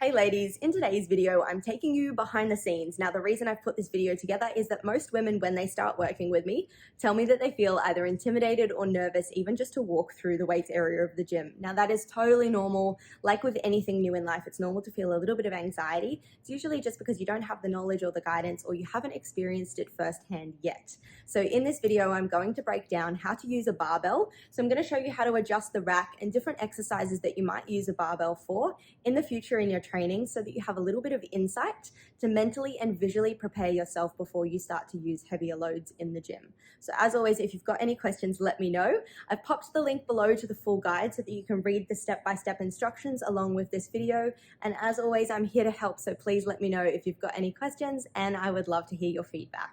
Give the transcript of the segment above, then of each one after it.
Hey ladies, in today's video, I'm taking you behind the scenes. Now, the reason I've put this video together is that most women, when they start working with me, tell me that they feel either intimidated or nervous, even just to walk through the weights area of the gym. Now, that is totally normal. Like with anything new in life, it's normal to feel a little bit of anxiety. It's usually just because you don't have the knowledge or the guidance, or you haven't experienced it firsthand yet. So in this video, I'm going to break down how to use a barbell. So I'm going to show you how to adjust the rack and different exercises that you might use a barbell for in the future in your training, so that you have a little bit of insight to mentally and visually prepare yourself before you start to use heavier loads in the gym. So as always, if you've got any questions, let me know. I've popped the link below to the full guide so that you can read the step-by-step instructions along with this video. And as always, I'm here to help, so please let me know if you've got any questions, and I would love to hear your feedback.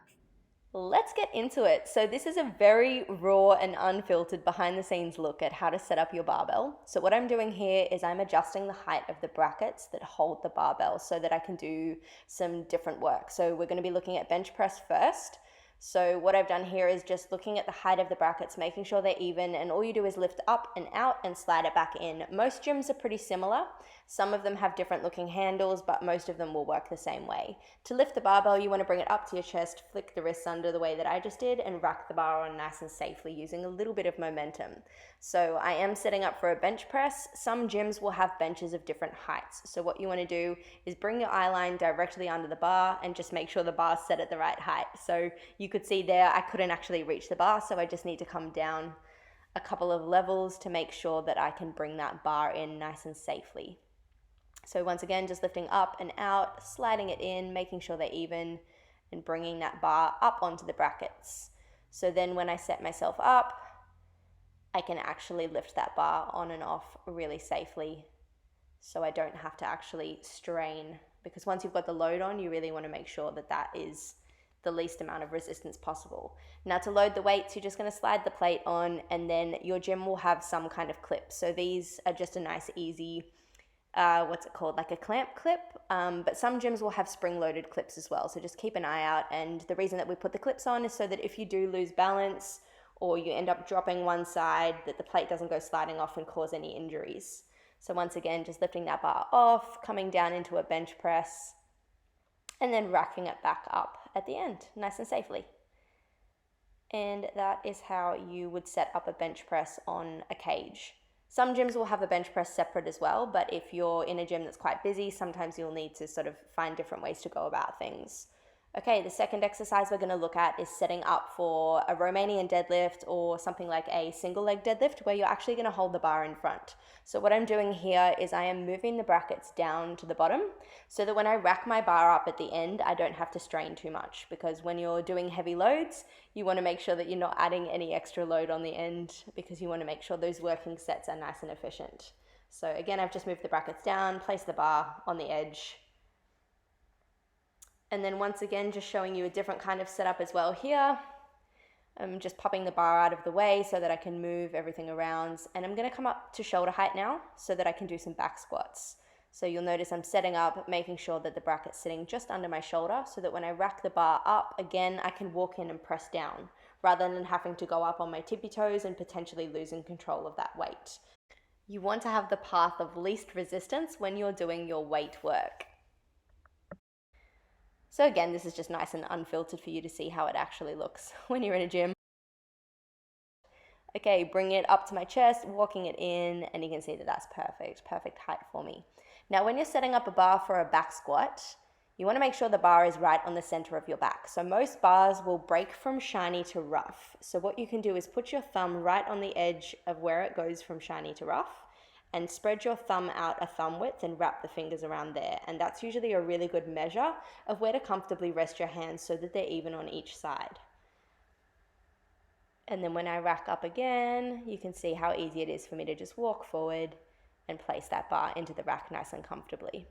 Let's get into it. So this is a very raw and unfiltered behind the scenes look at how to set up your barbell. So what I'm doing here is I'm adjusting the height of the brackets that hold the barbell so that I can do some different work. So we're going to be looking at bench press first. So what I've done here is just looking at the height of the brackets, making sure they're even, and all you do is lift up and out and slide it back in. Most gyms are pretty similar. Some of them have different looking handles, but most of them will work the same way. To lift the barbell, you want to bring it up to your chest, flick the wrists under the way that I just did, and rack the bar on nice and safely using a little bit of momentum. So I am setting up for a bench press. Some gyms will have benches of different heights. So what you want to do is bring your eye line directly under the bar and just make sure the bar's set at the right height. So you could see there I couldn't actually reach the bar, so I just need to come down a couple of levels to make sure that I can bring that bar in nice and safely. So once again, just lifting up and out, sliding it in, making sure they're even, and bringing that bar up onto the brackets. So then when I set myself up, I can actually lift that bar on and off really safely, so I don't have to actually strain, because once you've got the load on, you really want to make sure that that is the least amount of resistance possible. Now to load the weights, you're just going to slide the plate on, and then your gym will have some kind of clip. So these are just a nice easy, like a clamp clip, but some gyms will have spring-loaded clips as well, so just keep an eye out. And the reason that we put the clips on is so that if you do lose balance or you end up dropping one side, that the plate doesn't go sliding off and cause any injuries. So once again, just lifting that bar off, coming down into a bench press, and then racking it back up at the end, nice and safely. And that is how you would set up a bench press on a cage. Some gyms will have a bench press separate as well, but if you're in a gym that's quite busy, sometimes you'll need to sort of find different ways to go about things. Okay, the second exercise we're going to look at is setting up for a Romanian deadlift or something like a single leg deadlift, where you're actually going to hold the bar in front. So what I'm doing here is I am moving the brackets down to the bottom so that when I rack my bar up at the end, I don't have to strain too much, because when you're doing heavy loads, you want to make sure that you're not adding any extra load on the end, because you want to make sure those working sets are nice and efficient. So again, I've just moved the brackets down, placed the bar on the edge. And then once again, just showing you a different kind of setup as well here. I'm just popping the bar out of the way so that I can move everything around. And I'm going to come up to shoulder height now so that I can do some back squats. So you'll notice I'm setting up, making sure that the bracket's sitting just under my shoulder, so that when I rack the bar up, again, I can walk in and press down, rather than having to go up on my tippy toes and potentially losing control of that weight. You want to have the path of least resistance when you're doing your weight work. So again, this is just nice and unfiltered for you to see how it actually looks when you're in a gym. Okay, bring it up to my chest, walking it in, and you can see that that's perfect height for me. Now when you're setting up a bar for a back squat, you want to make sure the bar is right on the center of your back. So most bars will break from shiny to rough. So what you can do is put your thumb right on the edge of where it goes from shiny to rough, and spread your thumb out a thumb width and wrap the fingers around there. And that's usually a really good measure of where to comfortably rest your hands so that they're even on each side. And then when I rack up again, you can see how easy it is for me to just walk forward and place that bar into the rack nice and comfortably.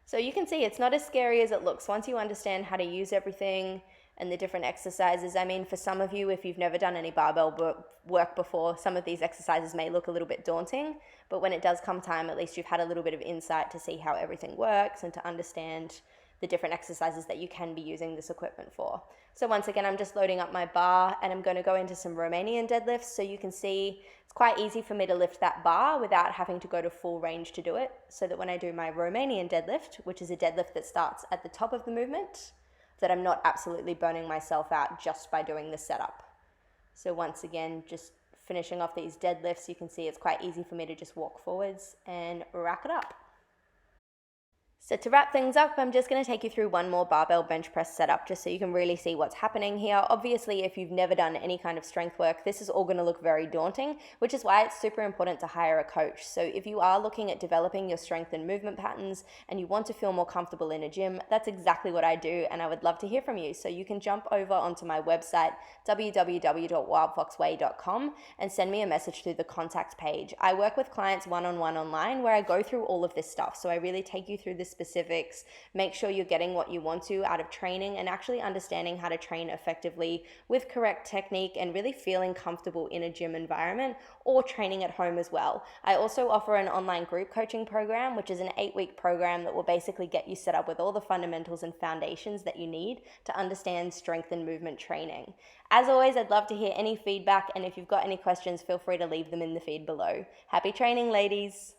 So you can see it's not as scary as it looks once you understand how to use everything and the different exercises. I mean, for some of you, if you've never done any barbell work before, some of these exercises may look a little bit daunting, but when it does come time, at least you've had a little bit of insight to see how everything works and to understand the different exercises that you can be using this equipment for. So once again, I'm just loading up my bar and I'm going to go into some Romanian deadlifts. So you can see it's quite easy for me to lift that bar without having to go to full range to do it. So that when I do my Romanian deadlift, which is a deadlift that starts at the top of the movement, that I'm not absolutely burning myself out just by doing the setup. So once again, just finishing off these deadlifts, you can see it's quite easy for me to just walk forwards and rack it up. So to wrap things up, I'm just going to take you through one more barbell bench press setup just so you can really see what's happening here. Obviously, if you've never done any kind of strength work, this is all going to look very daunting, which is why it's super important to hire a coach. So if you are looking at developing your strength and movement patterns and you want to feel more comfortable in a gym, that's exactly what I do, and I would love to hear from you. So you can jump over onto my website, www.wildfoxway.com, and send me a message through the contact page. I work with clients one-on-one online where I go through all of this stuff. So I really take you through this specifics, make sure you're getting what you want to out of training and actually understanding how to train effectively with correct technique and really feeling comfortable in a gym environment or training at home as well. I also offer an online group coaching program, which is an 8-week program that will basically get you set up with all the fundamentals and foundations that you need to understand strength and movement training. As always, I'd love to hear any feedback, and if you've got any questions, feel free to leave them in the feed below. Happy training, ladies!